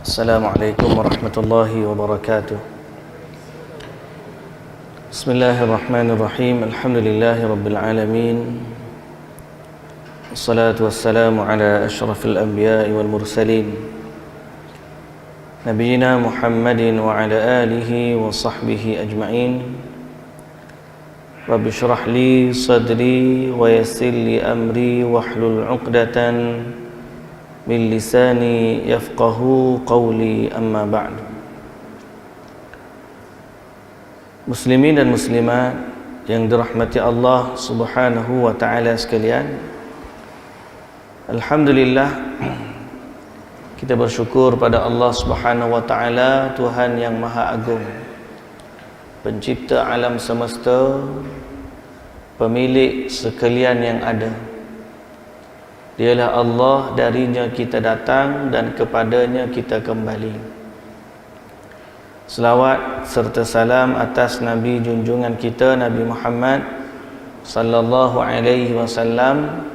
Assalamualaikum warahmatullahi wabarakatuh. Bismillahirrahmanirrahim. Alhamdulillahi rabbil alamin. Wassalatu wassalamu ala asyrafil anbiya'i wal mursalin, Nabiyyina Muhammadin wa ala alihi wa sahbihi ajma'in. Rabbi syrah li sadri wa yassir li amri wahlul 'uqdatan min lisani yafqahu qawli, amma ba'du. Muslimin dan muslimat yang dirahmati Allah Subhanahu wa ta'ala sekalian, alhamdulillah, kita bersyukur pada Allah Subhanahu wa ta'ala, Tuhan yang maha agung, pencipta alam semesta, pemilik sekalian yang ada. Dialah Allah, darinya kita datang dan kepadanya kita kembali. Selawat serta salam atas Nabi junjungan kita, Nabi Muhammad sallallahu alaihi wasallam,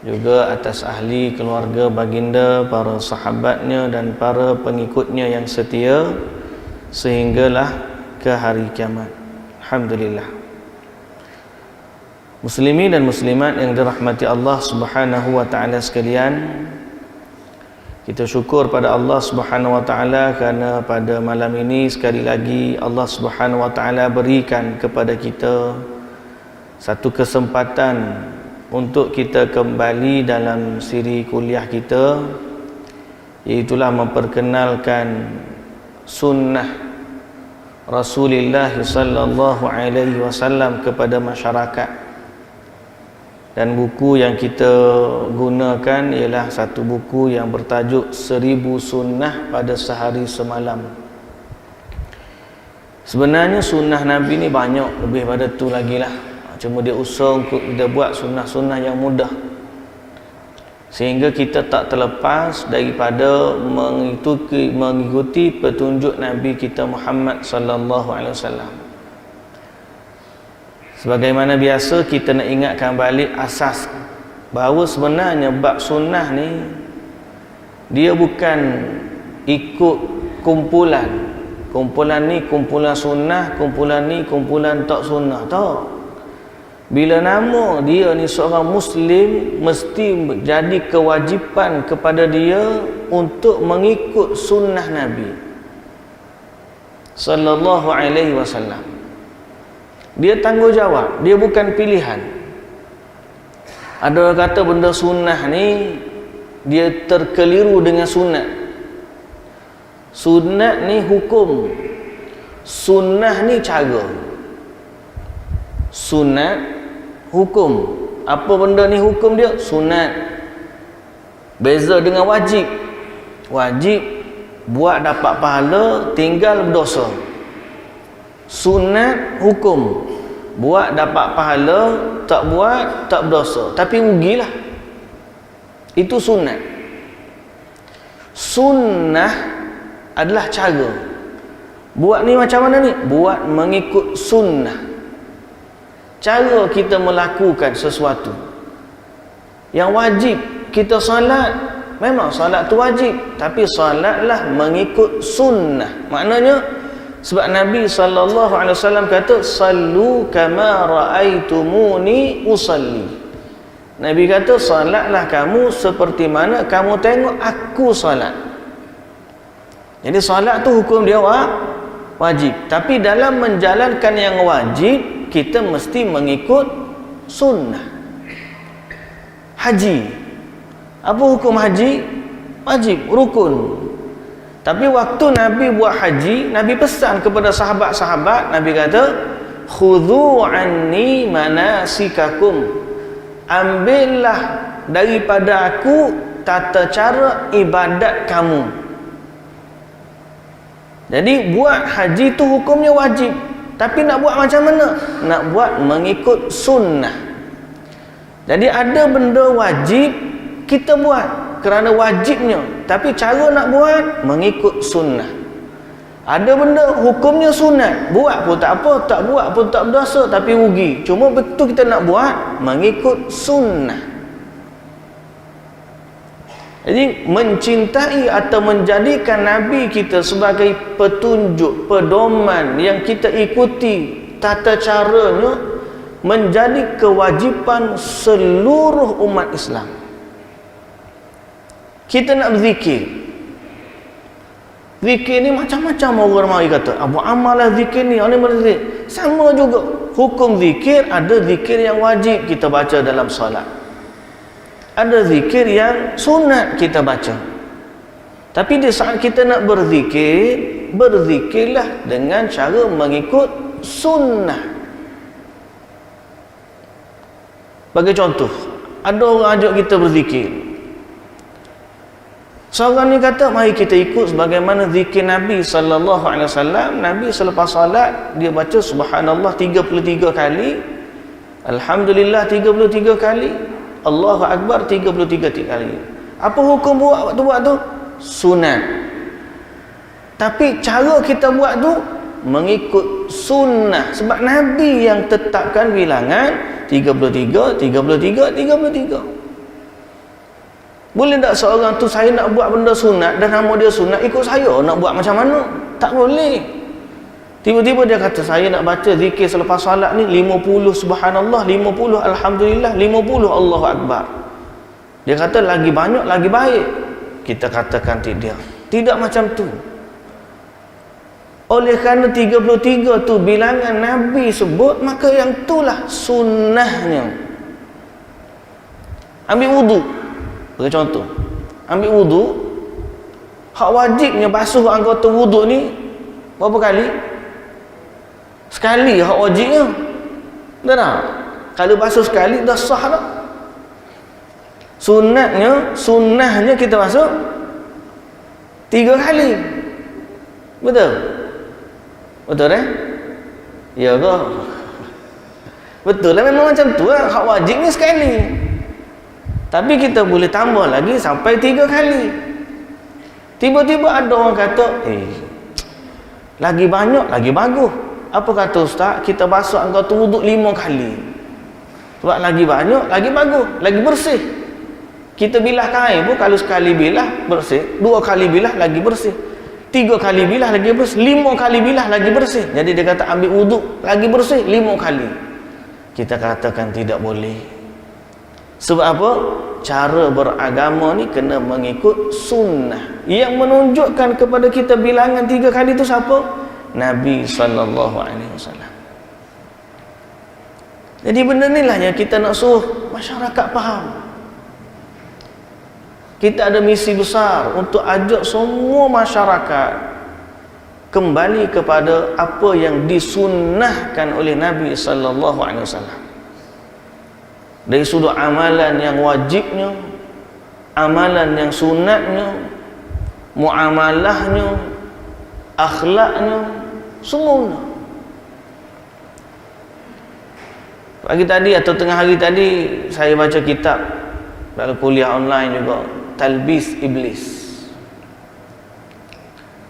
juga atas ahli keluarga baginda, para sahabatnya dan para pengikutnya yang setia sehinggalah ke hari kiamat. Alhamdulillah. Muslimin dan muslimat yang dirahmati Allah Subhanahu wa ta'ala sekalian, kita syukur pada Allah Subhanahu wa ta'ala kerana pada malam ini sekali lagi Allah Subhanahu wa ta'ala berikan kepada kita satu kesempatan untuk kita kembali dalam siri kuliah kita, iaitulah memperkenalkan sunnah Rasulullah sallallahu alaihi wasallam kepada masyarakat. Dan buku yang kita gunakan ialah satu buku yang bertajuk 1000 Sunnah pada Sehari Semalam. Sebenarnya sunnah Nabi ni banyak, lebih pada tu lagi lah. Cuma dia usaha untuk kita buat sunnah-sunnah yang mudah, sehingga kita tak terlepas daripada mengikuti petunjuk Nabi kita Muhammad sallallahu alaihi wasallam. Sebagaimana biasa, kita nak ingatkan balik asas bahawa sebenarnya bab sunnah ni dia bukan ikut kumpulan ni kumpulan sunnah, kumpulan ni kumpulan tak sunnah, tak. Bila nama dia ni seorang Muslim, mesti jadi kewajipan kepada dia untuk mengikut sunnah Nabi sallallahu alaihi wasallam. Dia tanggungjawab, dia bukan pilihan. Ada orang kata benda sunnah ni dia terkeliru dengan sunat. Sunat ni hukum, sunnah ni cara. Sunat hukum. Apa benda ni hukum dia? Sunat. Beza dengan wajib. Wajib buat dapat pahala, tinggal berdosa. Sunat hukum, buat dapat pahala, tak buat tak berdosa, tapi rugilah. Itu sunat. Sunnah adalah cara. Buat ni macam mana ni? Buat mengikut sunnah. Cara kita melakukan sesuatu. Yang wajib kita salat, memang salat tu wajib, tapi salatlah mengikut sunnah. Maknanya, sebab Nabi sallallahu alaihi wasallam kata, sallu kama raaitumuni usalli. Nabi kata, salatlah kamu seperti mana kamu tengok aku salat. Jadi salat tu hukum dia wajib, tapi dalam menjalankan yang wajib kita mesti mengikut sunnah. Haji, apa hukum haji? Wajib, rukun. Tapi waktu Nabi buat haji, Nabi pesan kepada sahabat-sahabat, Nabi kata, khudhu anni manasikakum, ambillah daripada aku tata cara ibadat kamu. Jadi buat haji tu hukumnya wajib, tapi nak buat macam mana? Nak buat mengikut sunnah. Jadi ada benda wajib kita buat kerana wajibnya, tapi cara nak buat mengikut sunnah. Ada benda hukumnya sunat, buat pun tak apa, tak buat pun tak berdosa, tapi rugi. Cuma betul kita nak buat mengikut sunnah. Jadi mencintai atau menjadikan Nabi kita sebagai petunjuk, pedoman yang kita ikuti tata caranya, menjadi kewajipan seluruh umat Islam. Kita nak berzikir, zikir ni macam-macam orang mari kata, abu amal lah zikir ni, orang berzikir. Sama juga hukum zikir, ada zikir yang wajib kita baca dalam solat, ada zikir yang sunat kita baca. Tapi di saat kita nak berzikir, berzikirlah dengan cara mengikut sunnah. Bagi contoh, ada orang ajak kita berzikir, seorang ni kata mari kita ikut sebagaimana zikir Nabi sallallahu alaihi wasallam. Nabi selepas solat dia baca subhanallah 33 kali, alhamdulillah 33 kali, Allahu akbar 33 kali. Apa hukum buat waktu buat tu? Sunat. Tapi cara kita buat tu mengikut sunnah, sebab Nabi yang tetapkan bilangan 33, 33, 33. Boleh tak seorang tu, saya nak buat benda sunat dan nama dia sunat, ikut saya nak buat macam mana? Tak boleh. Tiba-tiba dia kata saya nak baca zikir selepas salat ni 50 subhanallah, 50 alhamdulillah, 50 Allahu akbar. Dia kata lagi banyak lagi baik. Kita katakan tidak. Tidak macam tu. Oleh kerana 33 tu bilangan Nabi sebut, maka yang itulah sunnahnya. Ambil wudu. Bagi contoh, ambil wudu, hak wajibnya basuh anggota wudu ni berapa kali? Sekali hak wajibnya. Betul tak? Kalau basuh sekali dah sah dah. Sunnahnya kita basuh 3 kali. Betul? Betul Ya ke? Betul lah, memang macam tu lah. Hak wajibnya sekali. Tapi kita boleh tambah lagi sampai 3 kali. Tiba-tiba ada orang kata, lagi banyak lagi bagus. Apa kata ustaz? Kita basuh anggota wuduk 5 kali. Sebab lagi banyak lagi bagus, lagi bersih. Kita bilah kain pun, kalau sekali bilah bersih, 2 kali bilah lagi bersih, 3 kali bilah lagi bersih, 5 kali bilah lagi bersih. Jadi dia kata ambil wuduk lagi bersih 5 kali. Kita katakan tidak boleh. Sebab apa? Cara beragama ni kena mengikut sunnah. Yang menunjukkan kepada kita bilangan 3 kali itu siapa? Nabi sallallahu alaihi wasallam. Jadi benda ni lah yang kita nak suruh masyarakat faham. Kita ada misi besar untuk ajak semua masyarakat kembali kepada apa yang disunnahkan oleh Nabi sallallahu alaihi wasallam. Dari sudut amalan yang wajibnya, amalan yang sunatnya, muamalahnya, akhlaknya, semua. Pagi tadi atau tengah hari tadi saya baca kitab dalam kuliah online juga, Talbis Iblis.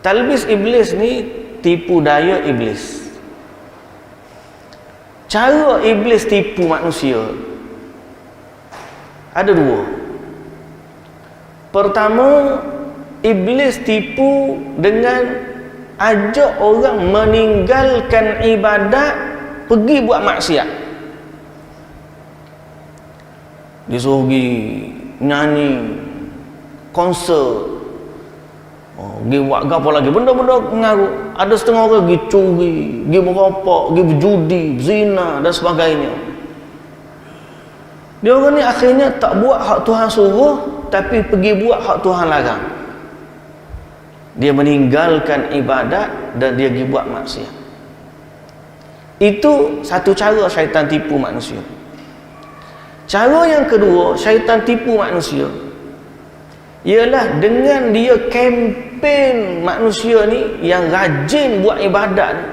Talbis Iblis ni tipu daya iblis. Cara iblis tipu manusia ada 2. Pertama, iblis tipu dengan ajak orang meninggalkan ibadat, pergi buat maksiat. Disuruh pergi nyanyi, konsert, pergi buat apa lagi, benda-benda mengaruh. Ada setengah orang pergi curi, pergi merokok, pergi berjudi, zina dan sebagainya. Dia orang ni akhirnya tak buat hak Tuhan suruh, tapi pergi buat hak Tuhan larang. Dia meninggalkan ibadat dan dia pergi buat maksiat. Itu satu cara syaitan tipu manusia. Cara yang kedua syaitan tipu manusia ialah dengan dia kempen manusia ni yang rajin buat ibadat ni,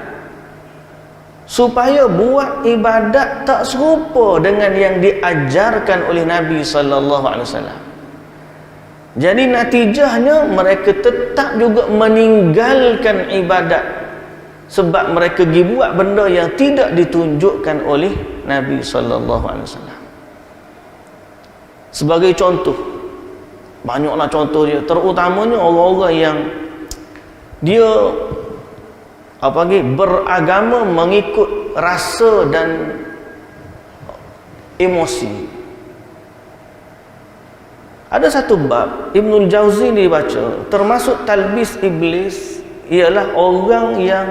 supaya buat ibadat tak serupa dengan yang diajarkan oleh Nabi sallallahu alaihi wasallam. Jadi natijahnya mereka tetap juga meninggalkan ibadat, sebab mereka pergi buat benda yang tidak ditunjukkan oleh Nabi sallallahu alaihi wasallam. Sebagai contoh, Banyaklah contoh dia, terutamanya orang-orang yang dia beragama mengikut rasa dan emosi. Ada satu bab Ibnul Jauzi dibaca, termasuk talbis iblis ialah orang yang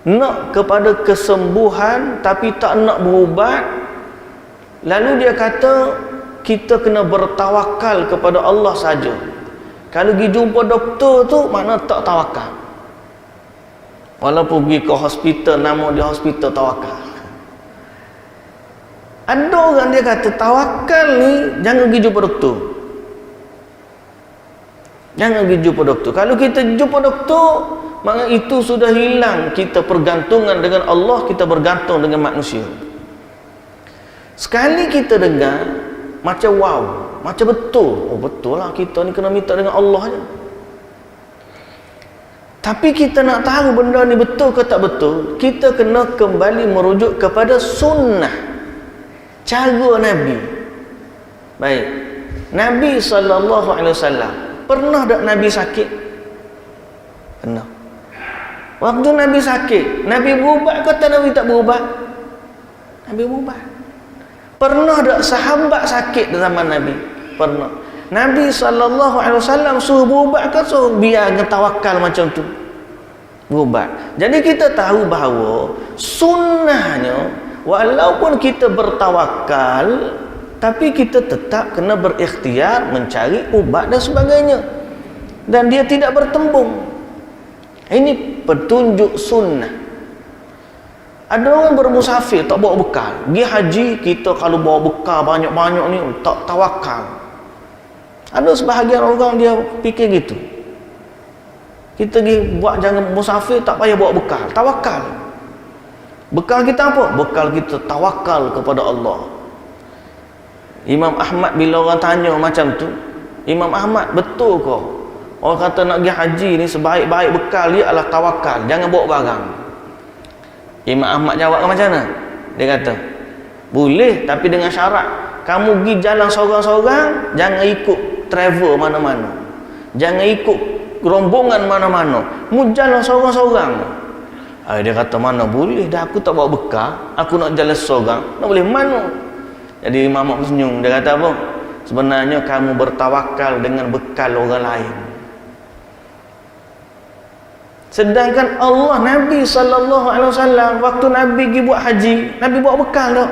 nak kepada kesembuhan tapi tak nak berubat. Lalu dia kata kita kena bertawakal kepada Allah saja. Kalau pergi jumpa doktor tu makna tak tawakal. Walaupun pergi ke hospital, nama dia hospital tawakal. Ada orang dia kata tawakal ni jangan pergi jumpa doktor. Jangan pergi jumpa doktor. Kalau kita jumpa doktor, maka itu sudah hilang kita pergantungan dengan Allah, kita bergantung dengan manusia. Sekali kita dengar macam wow, macam betul. Oh betul lah, kita ni kena minta dengan Allah je. Tapi kita nak tahu benda ni betul ke tak betul, kita kena kembali merujuk kepada sunnah, cara Nabi. Baik, Nabi SAW pernah tak Nabi sakit? Pernah. Waktu Nabi sakit, Nabi berubat kata Nabi tak berubat? Nabi berubat. Pernah tak sahabat sakit di zaman Nabi? Pernah. Nabi SAW suruh berubat ke suruh biar ngetawakal macam tu? Berubat. Jadi kita tahu bahawa sunnahnya walaupun kita bertawakal, tapi kita tetap kena berikhtiar mencari ubat dan sebagainya. Dan dia tidak bertembung. Ini petunjuk sunnah. Ada orang bermusafir tak bawa bekal. Pergi haji, kita kalau bawa bekal banyak-banyak ni tak tawakal. Ada sebahagian orang dia fikir gitu. Kita pergi buat jangan musafir tak payah bawa bekal, tawakal. Bekal kita apa? Bekal kita tawakal kepada Allah. Imam Ahmad bila orang tanya macam tu, Imam Ahmad, betul ke orang kata nak pergi haji ni sebaik-baik bekal dia adalah tawakal, jangan bawa barang? Imam Ahmad jawab macam mana? Dia kata, boleh tapi dengan syarat kamu pergi jalan seorang-seorang, jangan ikut travel mana-mana, jangan ikut rombongan mana-mana, mu jalan seorang-seorang. Dia kata, mana boleh, dah aku tak bawa bekal, aku nak jalan seorang, nak boleh mana? Jadi Imam Ahmad senyum, dia kata apa? Sebenarnya kamu bertawakal dengan bekal orang lain. Sedangkan Allah, Nabi SAW, waktu Nabi pergi buat haji, Nabi bawa bekal tak?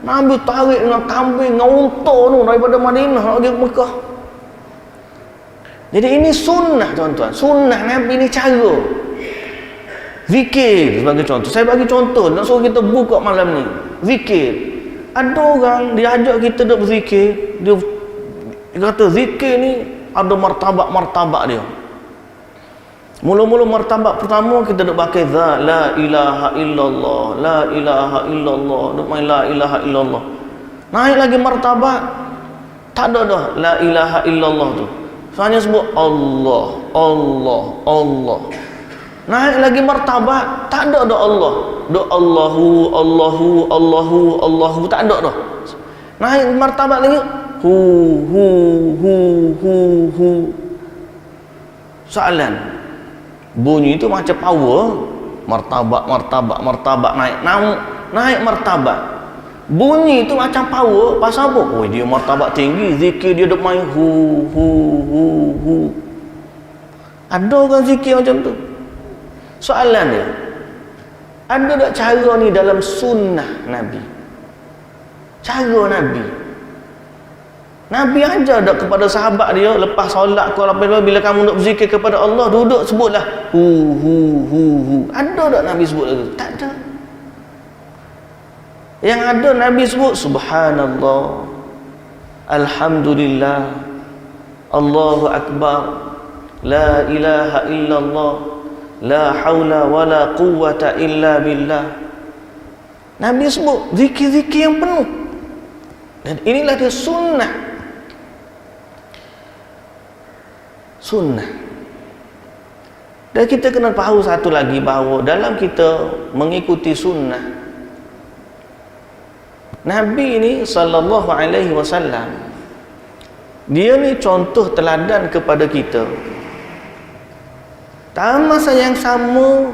Nabi tarik dengan kambing, dengan unta tu daripada Madinah nak pergi ke Mekah. Jadi ini sunnah tuan-tuan. Sunnah Nabi ni cara. Zikir sebagai contoh. Saya bagi contoh, nak suruh kita buka malam ni. Zikir. Ada orang dia ajak kita duk berzikir, dia kata zikir ni ada martabak-martabak dia. Mula-mula martabak pertama kita duk pakai la ilaha illallah, la ilaha illallah, duk main la ilaha illallah. Naik lagi martabak, tak ada dah la ilaha illallah tu. Hanya sebut Allah, Allah, Allah. Naik lagi martabak, tak ada dah Allah. Duk Allahu, Allahu, Allahu, Allahu, tak ada dah. Naik martabak lagi, hu, hu. Soalan, bunyi itu macam power. Martabak naik martabak. Bunyi itu macam power. Pasal apa? Oh, dia martabak tinggi, zikir dia duk main hu. Ada orang zikir macam tu? Soalan dia, ada tak cara ni dalam sunnah Nabi? Cara Nabi. Nabi ajar tak kepada sahabat dia lepas solat ke apa, bila kamu nak berzikir kepada Allah, duduk sebutlah hu. Ada tak Nabi sebut lagi? Tak ada. Yang ada Nabi sebut subhanallah, alhamdulillah, Allahu akbar, la ilaha illallah, la haula wala quwwata illa billah. Nabi sebut zikir-zikir yang penuh. Dan inilah dia sunnah. Sunnah. Dan kita kena tahu satu lagi, bahawa dalam kita mengikuti sunnah Nabi ini sallallahu alaihi wasallam, Dia ni contoh teladan kepada kita. Dalam masa yang sama,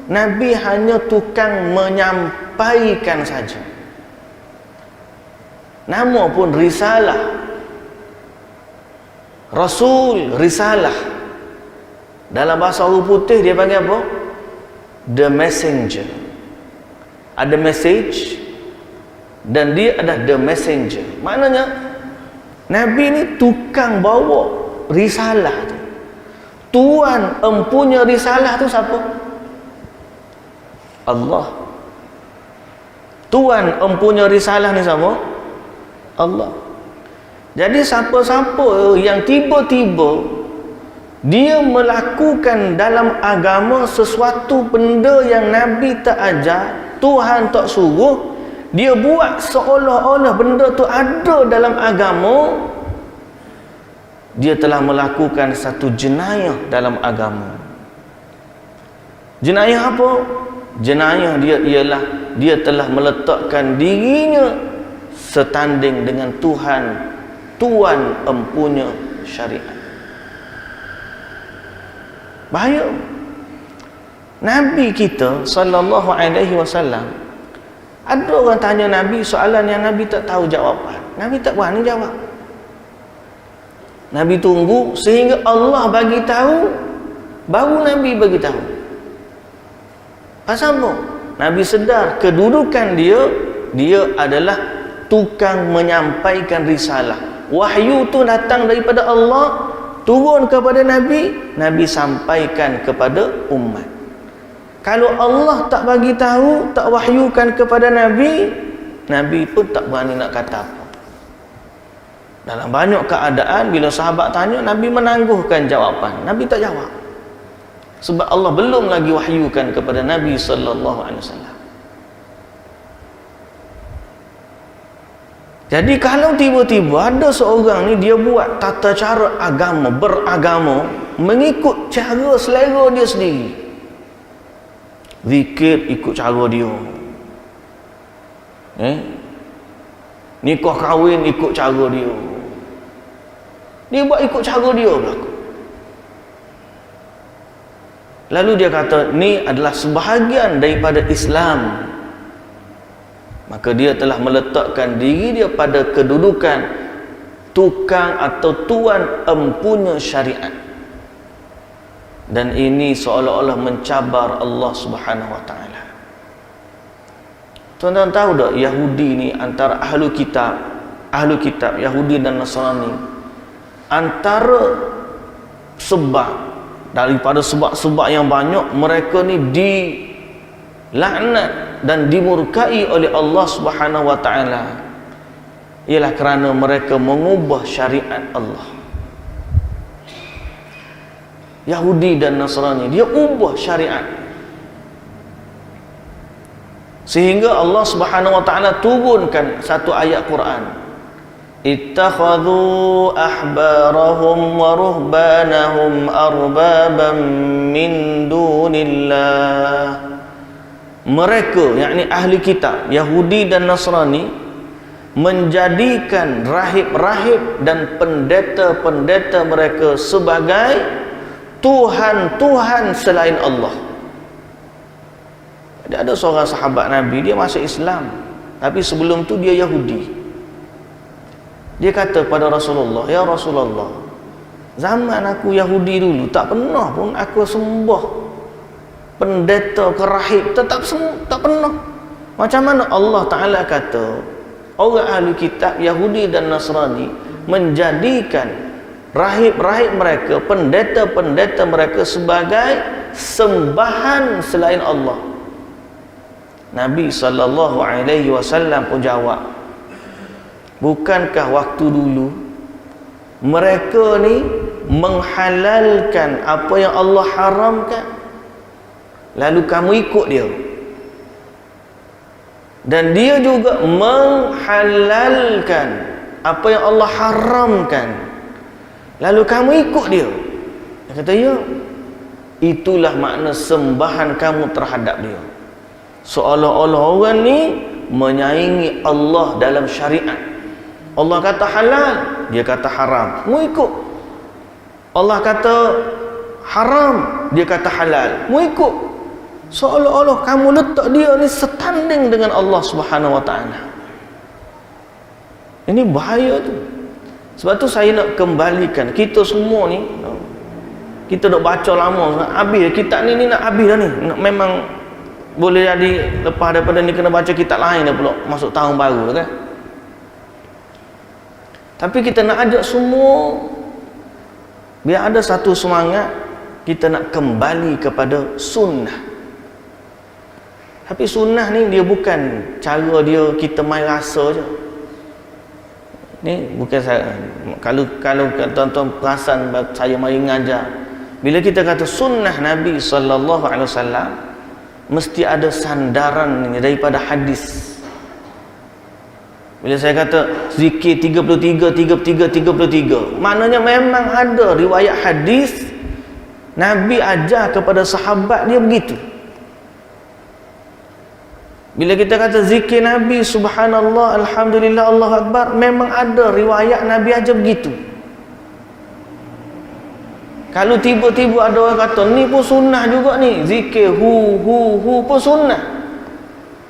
Nabi hanya tukang menyampaikan saja. Nama pun risalah. Rasul, risalah. Dalam bahasa orang putih dia panggil apa? The messenger. Ada message dan dia ada the messenger. Maknanya Nabi ni tukang bawa risalah tu. Tuan empunya risalah tu siapa? Allah. Tuan empunya risalah ni siapa? Allah. Jadi siapa-siapa yang tiba-tiba dia melakukan dalam agama sesuatu benda yang Nabi tak ajar, Tuhan tak suruh, dia buat seolah-olah benda tu ada dalam agama, dia telah melakukan satu jenayah dalam agama. Jenayah apa? Jenayah dia ialah dia telah meletakkan dirinya setanding dengan Tuhan, Tuan empunya syariat. Bahaya. Nabi kita sallallahu alaihi wasallam, ada orang tanya Nabi soalan yang Nabi tak tahu jawapan. Nabi tak berani jawab. Nabi tunggu sehingga Allah bagi tahu, baru Nabi bagi tahu. Pasal apa? Nabi sedar kedudukan dia adalah tukang menyampaikan risalah. Wahyu tu datang daripada Allah, turun kepada Nabi, Nabi sampaikan kepada umat. Kalau Allah tak bagi tahu, tak wahyukan kepada Nabi, Nabi pun tak berani nak kata apa. Dalam banyak keadaan bila sahabat tanya, Nabi menangguhkan jawapan. Nabi tak jawab. Sebab Allah belum lagi wahyukan kepada Nabi sallallahu alaihi wasallam. Jadi kalau tiba-tiba ada seorang ni dia buat tata cara agama, beragama mengikut cara selera dia sendiri. Zikir ikut cara dia. Nikah kahwin ikut cara dia. Dia buat ikut cara dia berlaku. Lalu dia kata ni adalah sebahagian daripada Islam. Maka dia telah meletakkan diri dia pada kedudukan tukang atau tuan empunya syariat. Dan ini seolah-olah mencabar Allah Subhanahu wa taala. Tuan-tuan tahu tak, Yahudi ni antara ahlu kitab Yahudi dan Nasrani, antara sebab daripada sebab-sebab yang banyak mereka ni dilaknat dan dimurkai oleh Allah Subhanahu wa taala, ialah kerana mereka mengubah syariat Allah. Yahudi dan Nasrani dia ubah syariat, sehingga Allah Subhanahu wa taala turunkan satu ayat Quran, ittakhadhu ahbarahum wa ruhbanahum arbaban min dunillah. Mereka, yakni ahli kitab Yahudi dan Nasrani, menjadikan rahib-rahib dan pendeta-pendeta mereka sebagai Tuhan-Tuhan selain Allah. Ada seorang sahabat Nabi, dia masuk Islam, tapi sebelum tu dia Yahudi. Dia kata pada Rasulullah, ya Rasulullah, zaman aku Yahudi dulu tak pernah pun aku sembah pendeta ke rahib, tak pernah. Macam mana Allah Ta'ala kata orang ahli kitab Yahudi dan Nasrani menjadikan rahib-rahib mereka, pendeta-pendeta mereka sebagai sembahan selain Allah? Nabi SAW pun jawab, bukankah waktu dulu mereka ni menghalalkan apa yang Allah haramkan, lalu kamu ikut dia, dan dia juga menghalalkan apa yang Allah haramkan, lalu kamu ikut dia? Dia kata, ya, itulah makna sembahan kamu terhadap dia. Seolah-olah orang ni menyaingi Allah dalam syariat. Allah kata halal, dia kata haram, mu ikut. Allah kata haram, dia kata halal, mu ikut. Seolah-olah kamu letak dia ni setanding dengan Allah Subhanahu wa taala. Ini bahaya tu. Sebab tu saya nak kembalikan kita semua ni, kita dah baca lama, habis kitab ni nak habis dah ni. Memang boleh jadi lepas daripada ni kena baca kitab lain dah pula masuk tahun baru kan. Tapi kita nak ajak semua biar ada satu semangat, kita nak kembali kepada sunnah. Tapi sunnah ni dia bukan cara dia kita main rasa je. Ni bukan saya, kalau tuan-tuan perasan saya mari mengajar, bila kita kata sunnah Nabi sallallahu alaihi wasallam, mesti ada sandaran ni daripada hadis. Bila saya kata zikir 33, maknanya memang ada riwayat hadis Nabi ajar kepada sahabat dia begitu. Bila kita kata zikir Nabi, subhanallah, alhamdulillah, Allahu akbar, memang ada riwayat Nabi ajar begitu. Kalau tiba-tiba ada orang kata ni pun sunnah juga ni, zikir hu pun sunnah,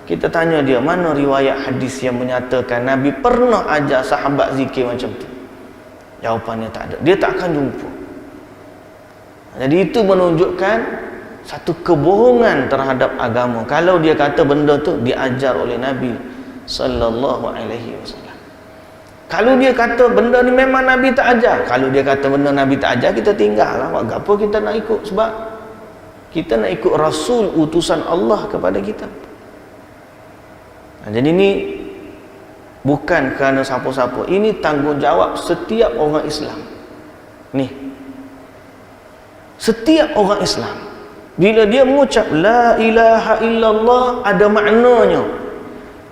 kita tanya dia, mana riwayat hadis yang menyatakan Nabi pernah ajar sahabat zikir macam tu? Jawapannya tak ada, dia tak akan jumpa. Jadi itu menunjukkan satu kebohongan terhadap agama kalau dia kata benda tu diajar oleh Nabi sallallahu alaihi wasallam. Kalau dia kata benda ni memang Nabi tak ajar, kalau dia kata benda Nabi tak ajar, kita tinggal lah. Apa kita nak ikut? Sebab kita nak ikut Rasul, utusan Allah kepada kita. Jadi ni bukan kerana siapa-siapa, ini tanggungjawab setiap orang Islam. Ni setiap orang Islam, bila dia mengucap la ilaha illallah, ada maknanya.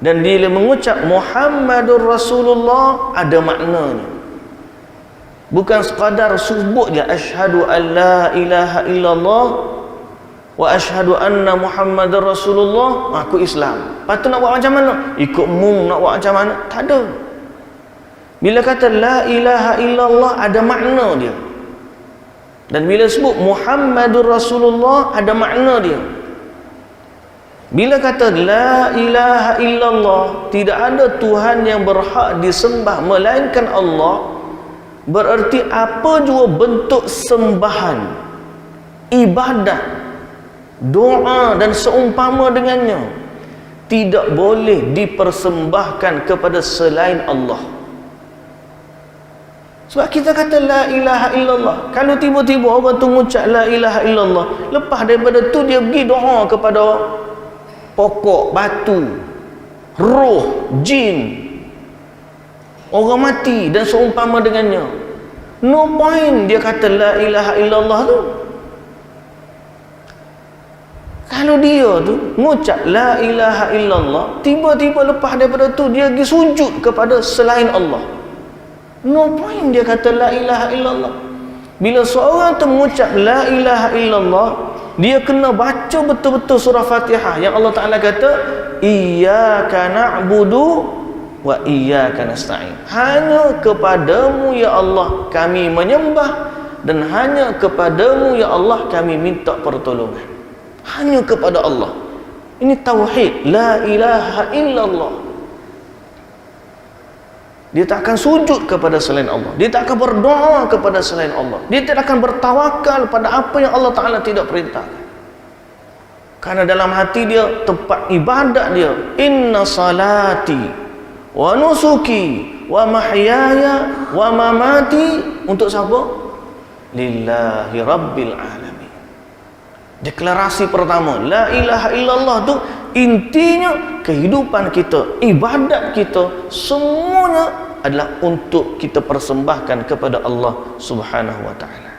Dan bila mengucap Muhammadur Rasulullah, ada maknanya. Bukan sekadar sebut je asyhadu an la ilaha illallah wa asyhadu anna Muhammadar Rasulullah, aku Islam. Lepas tu nak buat macam mana? Ikut mung nak buat macam mana? Tak ada. Bila kata la ilaha illallah, ada makna dia. Dan bila sebut Muhammadur Rasulullah, ada makna dia. Bila kata la ilaha illallah, tidak ada Tuhan yang berhak disembah melainkan Allah, bererti apa jua bentuk sembahan, ibadat, doa dan seumpama dengannya tidak boleh dipersembahkan kepada selain Allah. Sebab kita kata la ilaha illallah, kalau tiba-tiba orang tu mengucap la ilaha illallah, lepas daripada tu dia pergi doa kepada pokok, batu, roh, jin, orang mati dan seumpama dengannya, no point dia kata la ilaha illallah tu. Kalau dia tu mengucap la ilaha illallah, tiba-tiba lepas daripada tu dia pergi sujud kepada selain Allah, no point dia kata la ilaha illallah. Bila seorang tu mengucap la ilaha illallah, dia kena baca betul-betul surah Fatihah yang Allah Ta'ala kata iyyaka na'budu wa iyyaka nasta'in, hanya kepadamu ya Allah kami menyembah, dan hanya kepadamu ya Allah kami minta pertolongan. Hanya kepada Allah. Ini tauhid, la ilaha illallah. Dia tak akan sujud kepada selain Allah, dia tak akan berdoa kepada selain Allah, dia tidak akan bertawakal pada apa yang Allah Ta'ala tidak perintahkan. Karena dalam hati dia, tempat ibadat dia, inna salati wa nusuki wa mahyaya wa mamati, untuk siapa? Lillahi rabbil alamin. Deklarasi pertama la ilaha illallah tu intinya kehidupan kita, ibadat kita, semuanya adalah untuk kita persembahkan kepada Allah Subhanahu wa ta'ala.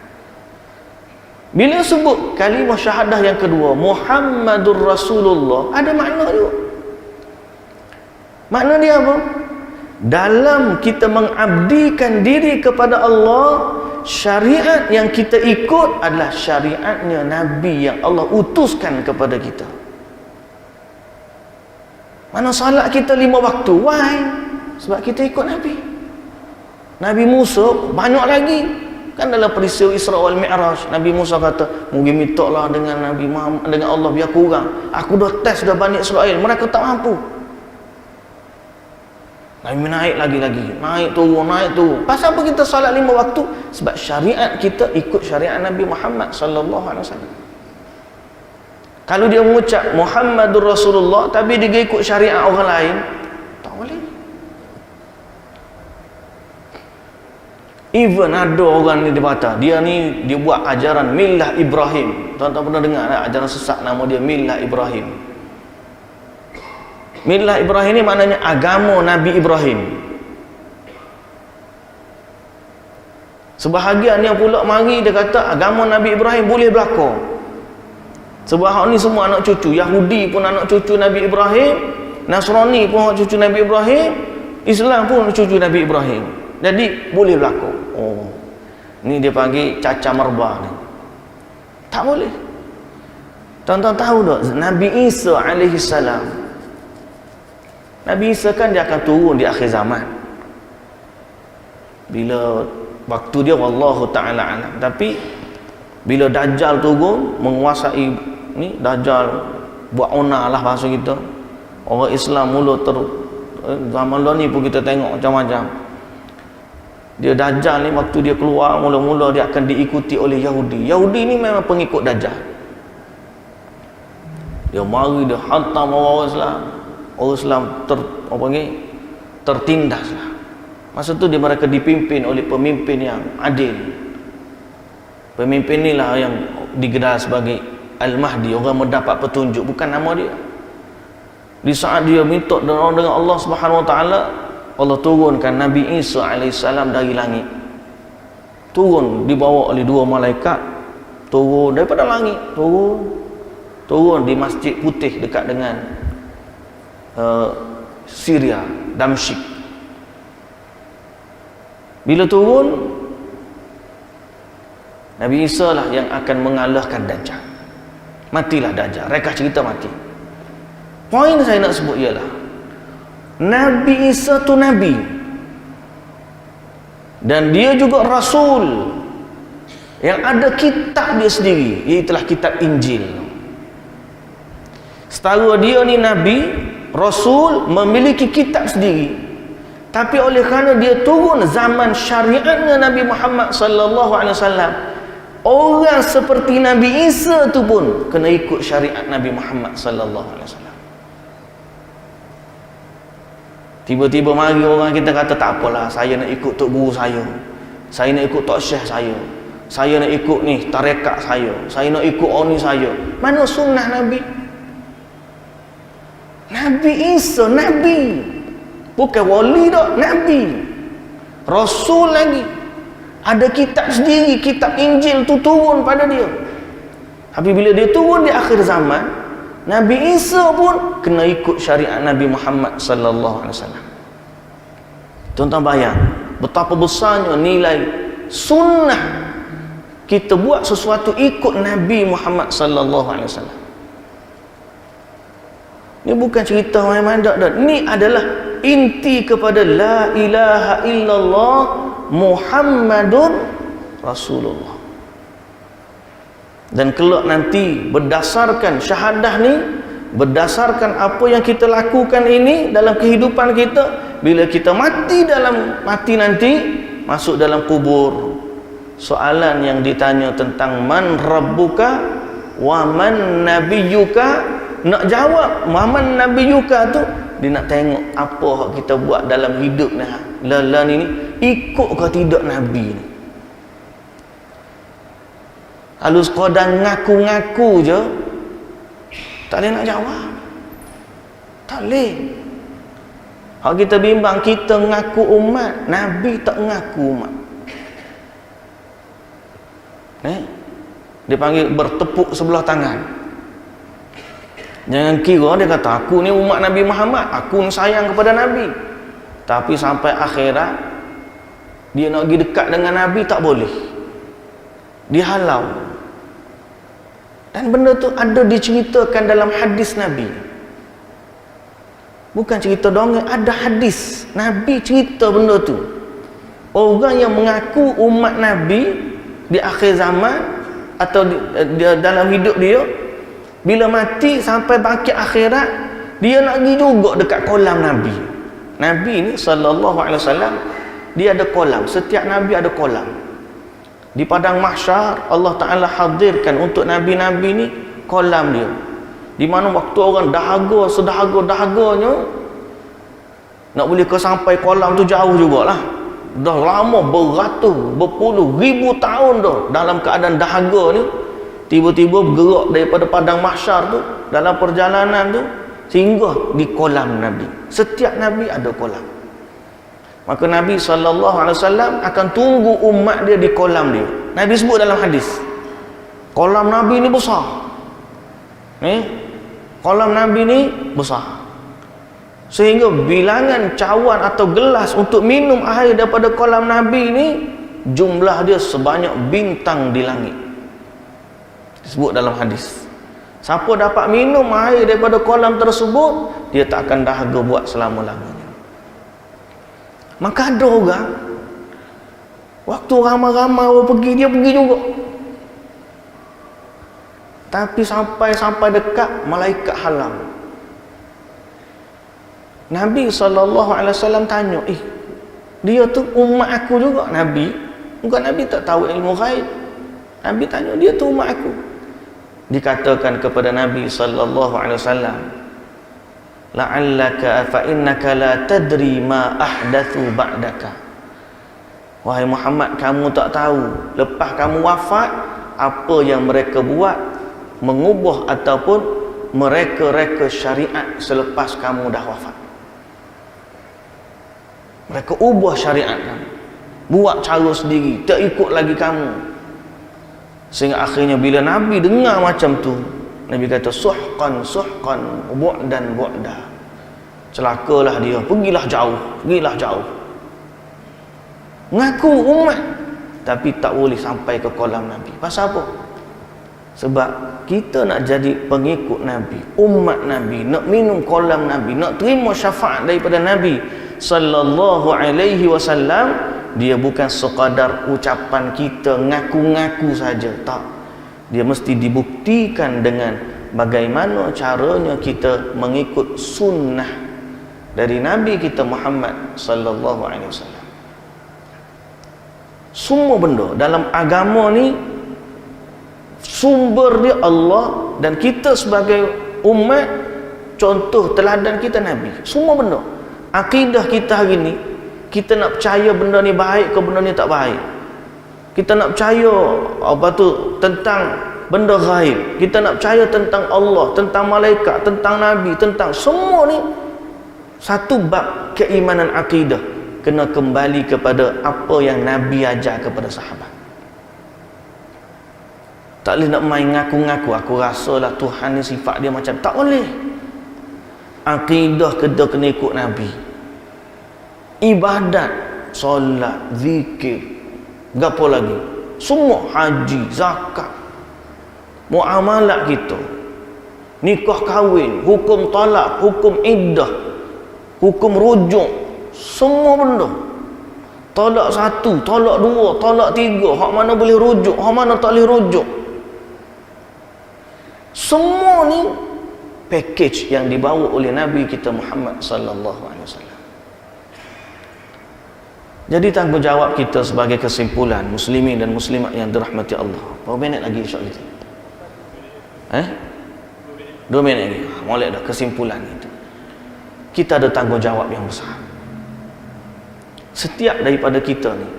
Bila sebut kalimah syahadah yang kedua, Muhammadur Rasulullah, ada makna juga. Makna dia apa? Dalam kita mengabdikan diri kepada Allah, syariat yang kita ikut adalah syariatnya Nabi yang Allah utuskan kepada kita. Mana salat kita 5 waktu, why? Sebab kita ikut Nabi. Nabi Musa banyak lagi. Kan dalam peristiwa Isra wal Mi'raj, Nabi Musa kata, "Mungkin mintalah dengan Nabi Muhammad, dengan Allah biar kurang. Aku dah test dah Bani Israel, mereka tak mampu." Nabi naik lagi-lagi, naik turun. Pasal apa kita solat 5 waktu? Sebab syariat kita ikut syariat Nabi Muhammad sallallahu alaihi wasallam. Kalau dia mengucap Muhammadur Rasulullah tapi dia ikut syariat orang lain, tak boleh. Even ada orang ni dia dia buat ajaran Millah Ibrahim. Tuan-tuan pernah dengar tak ajaran sesat nama dia Millah Ibrahim? Millah Ibrahim ni maknanya agama Nabi Ibrahim. Sebahagian yang pula mari dia kata agama Nabi Ibrahim boleh berlaku. Sebab ni semua anak cucu. Yahudi pun anak cucu Nabi Ibrahim, Nasrani pun anak cucu Nabi Ibrahim, Islam pun cucu Nabi Ibrahim. Jadi boleh berlaku. Oh, ni dia panggil caca merba ni. Tak boleh. Tuan-tuan tahu tak Nabi Isa alaihi salam, Nabi Isa kan dia akan turun di akhir zaman. Bila waktu dia wallahu taala alam. Tapi bila Dajjal turun menguasai ni, Dajjal buat onar lah bahasa kita. Orang Islam mula zaman ni pun kita tengok macam-macam. Dia Dajjal ni waktu dia keluar mula-mula dia akan diikuti oleh Yahudi. Yahudi ni memang pengikut Dajjal. Dia mari dia hantam orang Islam. Orang Islam tertindas lah. Masa tu mereka dipimpin oleh pemimpin yang adil. Pemimpin inilah yang digelar sebagai Al-Mahdi, orang mendapat petunjuk, bukan nama dia. Di saat dia minta dengan Allah Subhanahu Wa Taala, Allah turunkan Nabi Isa alaihissalam dari langit. Turun dibawa oleh 2 malaikat, turun daripada langit, turun di Masjid Putih dekat dengan Syria, Damsyik. Bila turun, Nabi Isa lah yang akan mengalahkan Dajjal. Matilah Dajjal, rekah cerita mati. Poin saya nak sebut ialah Nabi Isa tu Nabi, dan dia juga Rasul yang ada kitab dia sendiri, iaitulah kitab Injil. Setara dia ni Nabi, Rasul, memiliki kitab sendiri. Tapi oleh kerana dia turun zaman syariatnya Nabi Muhammad sallallahu alaihi wasallam, orang seperti Nabi Isa tu pun kena ikut syariat Nabi Muhammad sallallahu alaihi wasallam. Tiba-tiba mari orang kita kata tak apalah, saya nak ikut tok guru saya nak ikut tok syekh saya nak ikut ni tarekat saya nak ikut oni saya. Mana sunnah Nabi? Nabi Isa Nabi, bukan wali dah, Nabi, Rasul lagi. Ada kitab sendiri, kitab Injil tu turun pada dia. Tapi bila dia turun di akhir zaman, Nabi Isa pun kena ikut syariat Nabi Muhammad sallallahu alaihi wasallam. Tuan-tuan bayang betapa besarnya nilai sunnah kita buat sesuatu ikut Nabi Muhammad sallallahu alaihi wasallam. Ini bukan cerita main-main dak. Ini adalah inti kepada la ilaha illallah Muhammadun Rasulullah. Dan kelak nanti berdasarkan syahadah ni, berdasarkan apa yang kita lakukan ini dalam kehidupan kita, bila kita mati nanti masuk dalam kubur, soalan yang ditanya tentang man rabbuka wa man nabiyyuka, nak jawab man nabiyyuka tu dia nak tengok apa kita buat dalam hidup ni, lalan ini ikut ke tidak Nabi ni. Kalau sekadar ngaku-ngaku je, tak boleh nak jawab. Tak boleh. Kalau kita bimbang, kita ngaku umat, Nabi tak ngaku umat. Dia panggil bertepuk sebelah tangan. Jangan kira dia kata aku ni umat Nabi Muhammad, aku ni sayang kepada Nabi. Tapi sampai akhirat dia nak pergi dekat dengan Nabi tak boleh. Dihalau. Dan benda tu ada diceritakan dalam hadis Nabi. Bukan cerita dongeng, ada hadis Nabi cerita benda tu. Orang yang mengaku umat Nabi di akhir zaman atau dalam hidup dia, bila mati sampai bangkit akhirat, dia nak pergi juga dekat kolam Nabi. Nabi ni sallallahu alaihi wasallam, dia ada kolam. Setiap Nabi ada kolam. Di padang mahsyar Allah Ta'ala hadirkan untuk Nabi-Nabi ni kolam dia, di mana waktu orang dahaga sedahaga-dahaganya nak boleh ke sampai kolam tu jauh jugalah, dah lama beratus berpuluh ribu tahun dah dalam keadaan dahaga ni, tiba-tiba bergerak daripada padang mahsyar tu dalam perjalanan tu singgah di kolam Nabi. Setiap Nabi ada kolam. Maka Nabi SAW akan tunggu umat dia di kolam dia. Nabi sebut dalam hadis, kolam Nabi ni besar. Kolam Nabi ni besar, sehingga bilangan cawan atau gelas untuk minum air daripada kolam Nabi ni, jumlah dia sebanyak bintang di langit. Disebut dalam hadis, siapa dapat minum air daripada kolam tersebut, dia tak akan dahaga buat selama-lamanya. Maka ada orang, waktu ramai-ramai orang pergi, dia pergi juga. Tapi sampai dekat, malaikat halang. Nabi SAW tanya, dia tu umat aku juga. Nabi, bukan Nabi tak tahu ilmu ghaib. Nabi tanya, dia tu umat aku. Dikatakan kepada Nabi SAW, la'allaka fa innaka la tadri ma ahdathu ba'daka. Wahai Muhammad, kamu tak tahu lepas kamu wafat apa yang mereka buat, mengubah ataupun mereka-reka syariat selepas kamu dah wafat. Mereka ubah syariat kamu, buat cara sendiri, tak ikut lagi kamu. Sehingga akhirnya bila Nabi dengar macam tu, Nabi kata, suhqan, bu'dan, bu'da. Celakalah dia, pergilah jauh. Ngaku umat, tapi tak boleh sampai ke kolam Nabi. Pasal apa? Sebab kita nak jadi pengikut Nabi, umat Nabi, nak minum kolam Nabi, nak terima syafaat daripada Nabi sallallahu alaihi wasallam, dia bukan sekadar ucapan kita ngaku-ngaku saja, tak. Dia mesti dibuktikan dengan bagaimana caranya kita mengikut sunnah dari Nabi kita Muhammad sallallahu alaihi wasallam. Semua benda dalam agama ni sumber dia Allah, dan kita sebagai umat contoh teladan kita Nabi. Semua benda, akidah kita hari ni, kita nak percaya benda ni baik ke benda ni tak baik. Kita nak percaya tentang benda ghaib, kita nak percaya tentang Allah, tentang malaikat, tentang Nabi, tentang semua ni, satu bab keimanan akidah kena kembali kepada apa yang Nabi ajar kepada sahabat. Tak boleh nak main ngaku-ngaku, aku rasalah Tuhan ni sifat dia macam, tak boleh. Akidah kena ikut Nabi. Ibadat, solat, zikir, gapo lagi, semua, haji, zakat, muamalat kita, nikah kahwin, hukum talak, hukum iddah, hukum rujuk, semua benda. Talak satu, talak dua, talak tiga, hak mana boleh rujuk, hak mana tak boleh rujuk, semua ni package yang dibawa oleh Nabi kita Muhammad sallallahu alaihi wasallam. Jadi tanggungjawab kita sebagai kesimpulan muslimin dan muslimat yang dirahmati Allah. Berapa minit lagi insya-Allah kita? 2 minit lagi. Mulai dah kesimpulan itu. Kita ada tanggungjawab yang besar. Setiap daripada kita ni,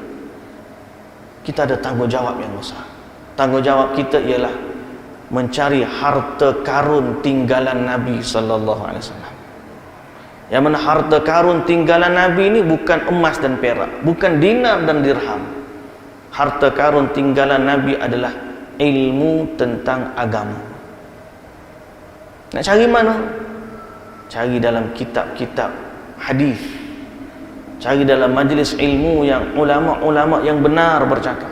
kita ada tanggungjawab yang besar. Tanggungjawab kita ialah mencari harta karun tinggalan Nabi sallallahu alaihi wasallam. Yang mana harta karun tinggalan Nabi ini bukan emas dan perak, bukan dinar dan dirham. Harta karun tinggalan Nabi adalah ilmu tentang agama. Nak cari mana? Cari dalam kitab-kitab hadis, cari dalam majlis ilmu yang ulama-ulama yang benar bercakap.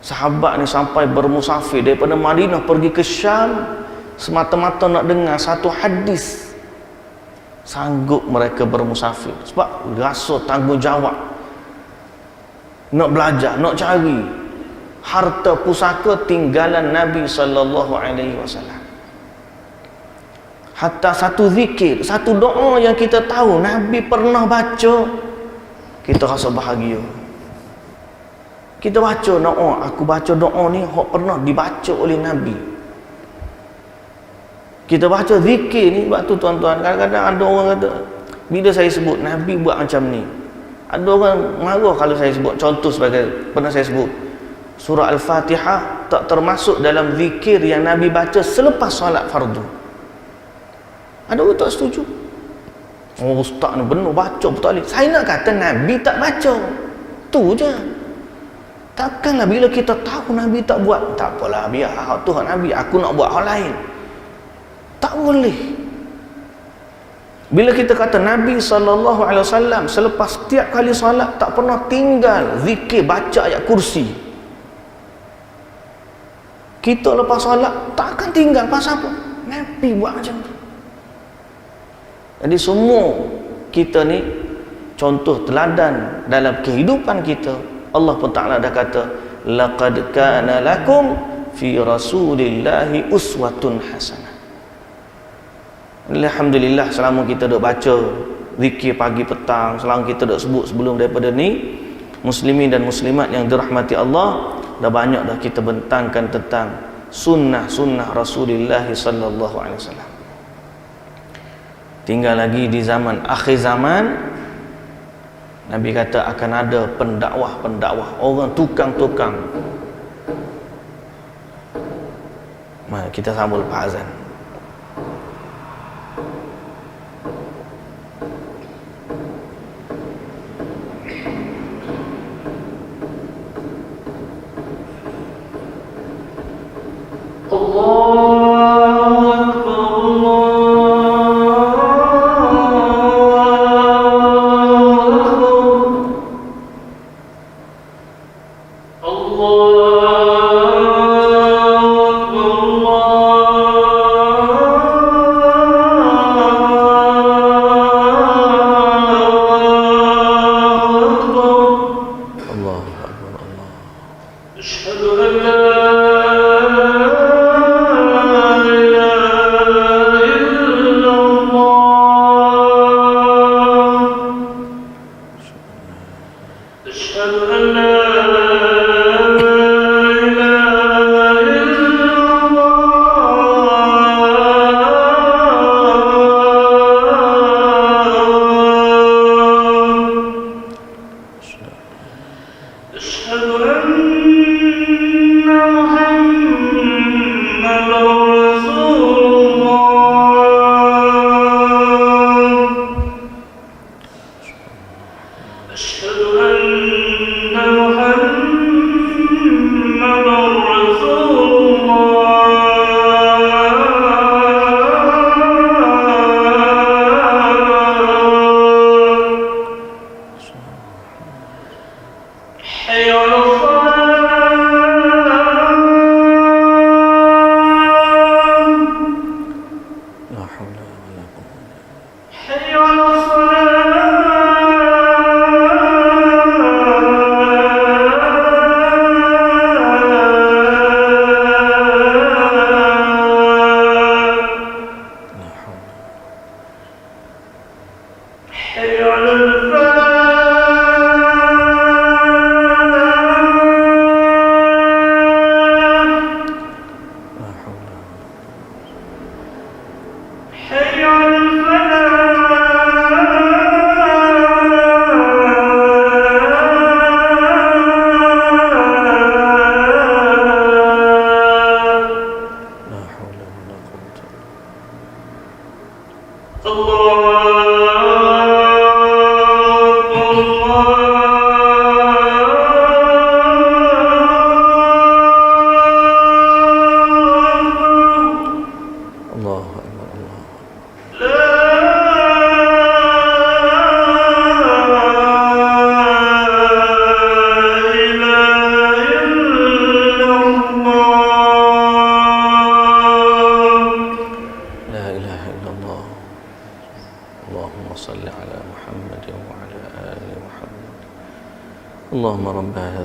Sahabat ni sampai bermusafir daripada Madinah pergi ke Syam semata-mata nak dengar satu hadis, Sanggup mereka bermusafir sebab rasa tanggungjawab, nak belajar, nak cari harta pusaka tinggalan Nabi sallallahu alaihi wasallam. Hatta satu zikir, satu doa yang kita tahu Nabi pernah baca, kita rasa bahagia. Kita baca doa, aku baca doa ni hok pernah dibaca oleh Nabi. Kita baca zikir ni, sebab tu tuan-tuan, kadang-kadang ada orang kata bila saya sebut Nabi buat macam ni, ada orang marah kalau saya sebut. Contoh sebagai, pernah saya sebut surah Al-Fatihah tak termasuk dalam zikir yang Nabi baca selepas solat fardu. Ada orang tak setuju. Oh, ustaz ni benar baca betul. Saya nak kata Nabi tak baca, tu je. Takkanlah bila kita tahu Nabi tak buat, tak apalah, biar hak tu hak Nabi, aku nak buat hal lain. Tak boleh. Bila kita kata Nabi SAW selepas setiap kali solat tak pernah tinggal zikir baca ayat kursi, kita lepas solat tak akan tinggal. Pasal apa? Nabi buat macam tu. Jadi semua kita ni contoh teladan dalam kehidupan kita. Allah pun Ta'ala dah kata, laqad kana lakum fi rasulillahi uswatun hasanah. Alhamdulillah, selama kita duk baca zikir pagi petang, selama kita duk sebut sebelum daripada ni, muslimin dan muslimat yang dirahmati Allah, dah banyak dah kita bentangkan tentang sunnah-sunnah Rasulullah sallallahu alaihi wasallam. Tinggal lagi di zaman akhir zaman, Nabi kata akan ada pendakwah-pendakwah, orang tukang-tukang. Mari kita sambung lepas azan. حي على الصلاة.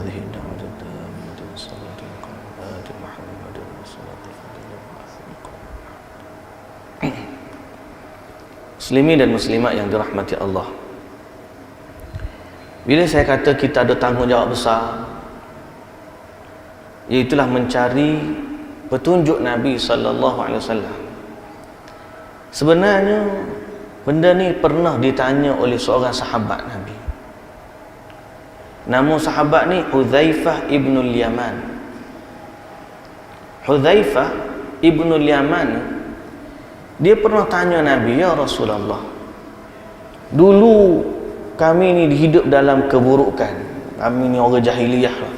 هذه الدعوة التامة والصلاة القائمة محمد رسول الله. Muslimin dan muslimat yang dirahmati Allah, bila saya kata kita ada tanggungjawab besar, iaitulah mencari petunjuk Nabi SAW. Sebenarnya benda ni pernah ditanya oleh seorang sahabat Nabi. Nama sahabat ni Hudzaifah ibnul Yaman. Hudzaifah ibnul Yaman, dia pernah tanya Nabi, ya Rasulullah, dulu kami ni hidup dalam keburukan, kami ni orang jahiliyah lah.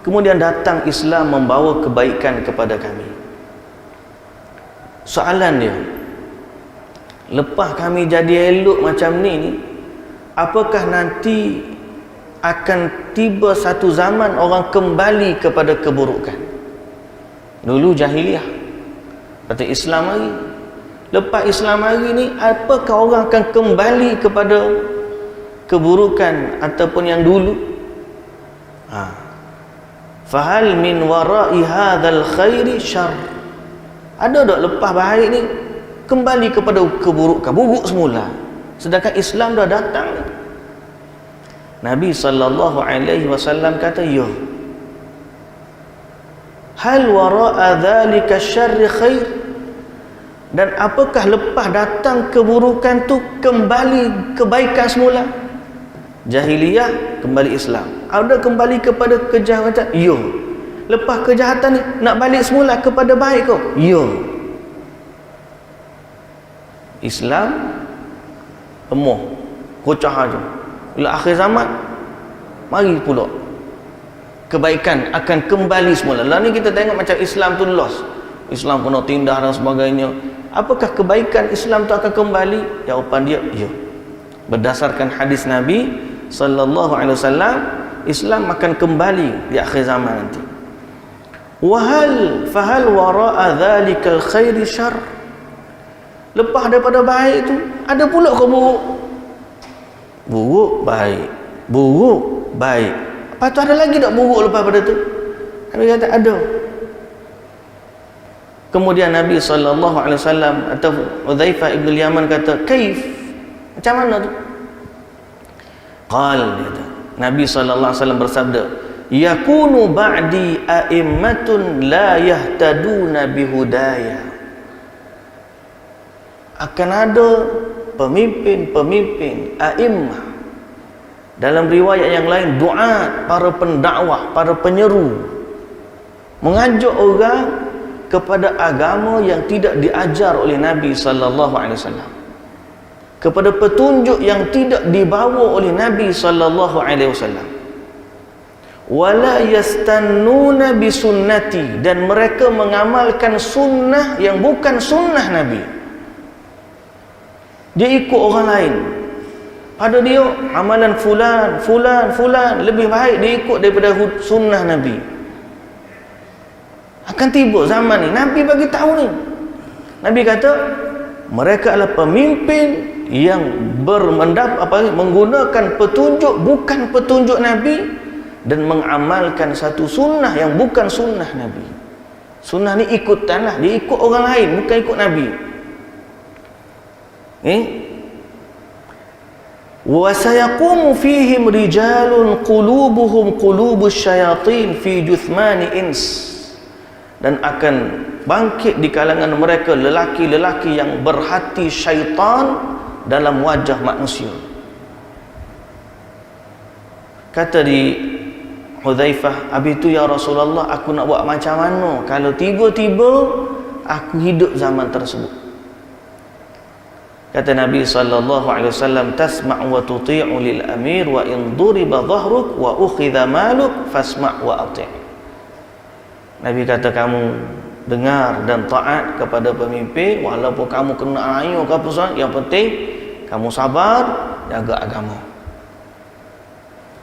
Kemudian datang Islam membawa kebaikan kepada kami. Soalan dia, lepas kami jadi elok macam ni, apakah nanti akan tiba satu zaman orang kembali kepada keburukan? Dulu jahiliyah, kata Islam hari. Lepas Islam hari ni, apakah orang akan kembali kepada keburukan ataupun yang dulu? Fahal min wara'i hadzal khairi syarr? Ada tak lepas baik ni kembali kepada keburukan, buruk semula, sedangkan Islam dah datang? Nabi SAW kata, ya. Hal wara'a dzalika syarri khair? Dan apakah lepas datang keburukan tu kembali kebaikan semula? Jahiliyah kembali Islam, ada kembali kepada kejahatan? Ya. Lepas kejahatan ni nak balik semula kepada baik kau? Ya. Islam emoh kocah aja. Bila akhir zaman, mari pula kebaikan akan kembali semula. Lah ni kita tengok macam Islam tu lost, Islam kena tindah dan sebagainya. Apakah kebaikan Islam tu akan kembali? Jawapan dia, ya. Berdasarkan hadis Nabi SAW, Islam akan kembali di akhir zaman nanti. Fahal wara'a dzalikal khairi syarr? Lepas daripada baik tu ada pula ke buruk? Buruk baik, buruk baik. Lepas tu ada lagi tak buruk lepas pada tu? Nabi kata ada. Kemudian Nabi SAW atau Hudzaifah ibn Yaman kata, kaif? Macam mana tu? Nabi SAW bersabda, yakunu ba'di a'immatun la yahtaduna bihudaya. Akan ada pemimpin-pemimpin a'immah, dalam riwayat yang lain duat, para pendakwah, para penyeru, mengajak orang kepada agama yang tidak diajar oleh Nabi SAW, kepada petunjuk yang tidak dibawa oleh Nabi SAW. Wala yastannuna bisunnati, dan mereka mengamalkan sunnah yang bukan sunnah Nabi. Dia ikut orang lain, pada dia amalan fulan lebih baik dia ikut daripada sunnah Nabi. Akan tiba zaman ni, Nabi bagi tahu ni. Nabi kata mereka adalah pemimpin yang menggunakan petunjuk bukan petunjuk Nabi, dan mengamalkan satu sunnah yang bukan sunnah Nabi. Sunnah ni ikutan lah, dia ikut orang lain, bukan ikut Nabi. Wa sayaqumu fihim rijalun qulubuhum qulubus syayatin fi juthmani ins. Dan akan bangkit di kalangan mereka lelaki-lelaki yang berhati syaitan dalam wajah manusia. Kata di Hudzaifah, habis tu ya Rasulullah, aku nak buat macam mana kalau tiba-tiba aku hidup zaman tersebut? Kata Nabi SAW, tasma' wa tuti'u lil amir wa in duriba dhahruk wa ukhidha maluk fasma' wa ati'. Nabi kata, kamu dengar dan taat kepada pemimpin walaupun kamu kena ayuh ke apa sahaja, yang penting kamu sabar, jaga agama.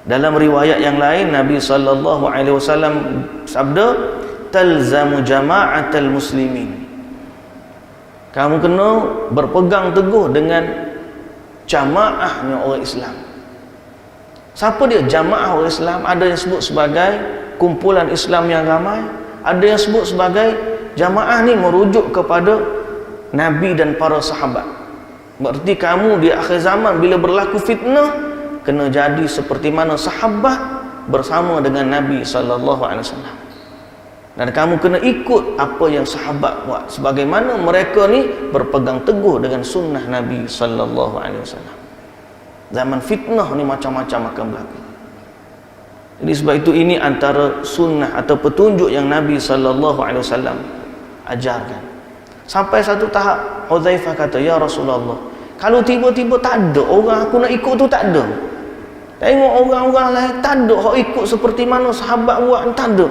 Dalam riwayat yang lain Nabi SAW sabda, talzamu jama'atal muslimin, kamu kena berpegang teguh dengan jamaahnya orang Islam. Siapa dia? Jamaah orang Islam. Ada yang sebut sebagai kumpulan Islam yang ramai, ada yang sebut sebagai jamaah ni merujuk kepada Nabi dan para sahabat. Berarti kamu di akhir zaman bila berlaku fitnah, kena jadi seperti mana sahabat bersama dengan Nabi sallallahu alaihi wasallam. Dan kamu kena ikut apa yang sahabat buat, sebagaimana mereka ni berpegang teguh dengan sunnah Nabi sallallahu alaihi wasallam. Zaman fitnah ni macam-macam akan berlaku. Jadi sebab itu ini antara sunnah atau petunjuk yang Nabi sallallahu alaihi wasallam ajarkan. Sampai satu tahap Hudzaifah kata, "Ya Rasulullah, kalau tiba-tiba tak ada orang aku nak ikut tu, tak ada. Tengok orang-orang lain tak ada hok ikut seperti mana sahabat buat, tak ada."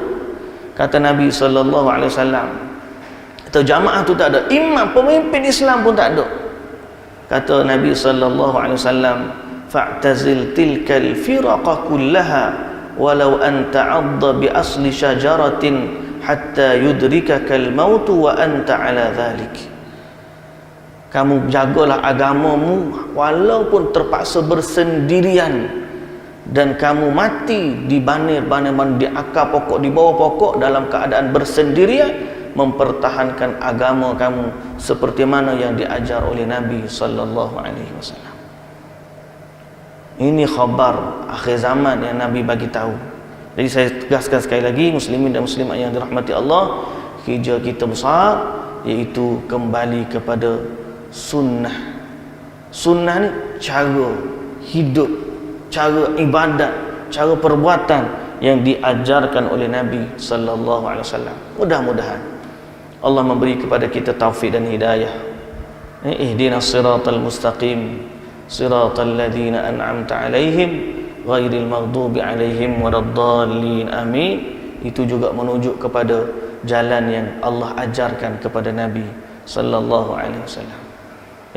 Kata Nabi sallallahu alaihi wasallam, atau jamaah tu tak ada, imam pemimpin Islam pun tak ada. Kata Nabi sallallahu alaihi wasallam, "Fa'tazil tilkal firaqa kullaha walau an ta'adda bi asli syajaratin hatta yudrikakal maut wa anta ala dhalik." Kamu jagalah agamamu walaupun terpaksa bersendirian, dan kamu mati di banir-banir, di akar pokok, di bawah pokok, dalam keadaan bersendirian, mempertahankan agama kamu seperti mana yang diajar oleh Nabi sallallahu alaihi wasallam. Ini khabar akhir zaman yang Nabi bagi tahu. Jadi saya tegaskan sekali lagi, muslimin dan muslimat yang dirahmati Allah, kerja kita besar, iaitu kembali kepada sunnah. Sunnah ni cara hidup, cara ibadat, cara perbuatan yang diajarkan oleh Nabi sallallahu alaihi wasallam. Mudah-mudahan Allah memberi kepada kita taufik dan hidayah. Ihdinas siratal mustaqim, siratal ladzina an'amta alaihim ghairil maghdubi alaihim waladdallin. Amin. Itu juga menunjuk kepada jalan yang Allah ajarkan kepada Nabi sallallahu alaihi wasallam.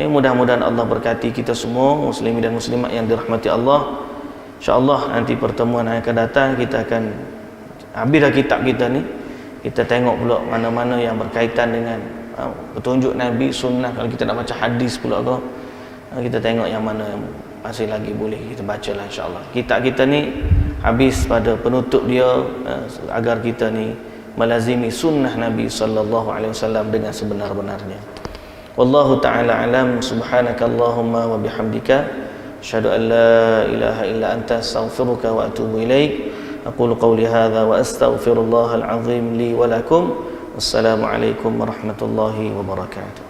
Mudah-mudahan Allah berkati kita semua, muslimin dan muslimat yang dirahmati Allah. InsyaAllah nanti pertemuan yang akan datang kita akan habislah kitab kita ni. Kita tengok pula mana-mana yang berkaitan dengan petunjuk Nabi, sunnah. Kalau kita nak baca hadis pula ke, kita tengok yang mana yang masih lagi boleh kita bacalah, insyaAllah. Kitab kita ni habis pada penutup dia, agar kita ni melazimi sunnah Nabi sallallahu alaihi wasallam dengan sebenar-benarnya. Wallahu ta'ala alam. Subhanakallahumma wa bihamdika asyhadu an la ilaha illa anta astaghfiruka wa atubu ilaik. Aqulu qawli hadha wa astaghfirullahal azim li wa lakum. Wassalamu alaikum warahmatullahi wabarakatuh.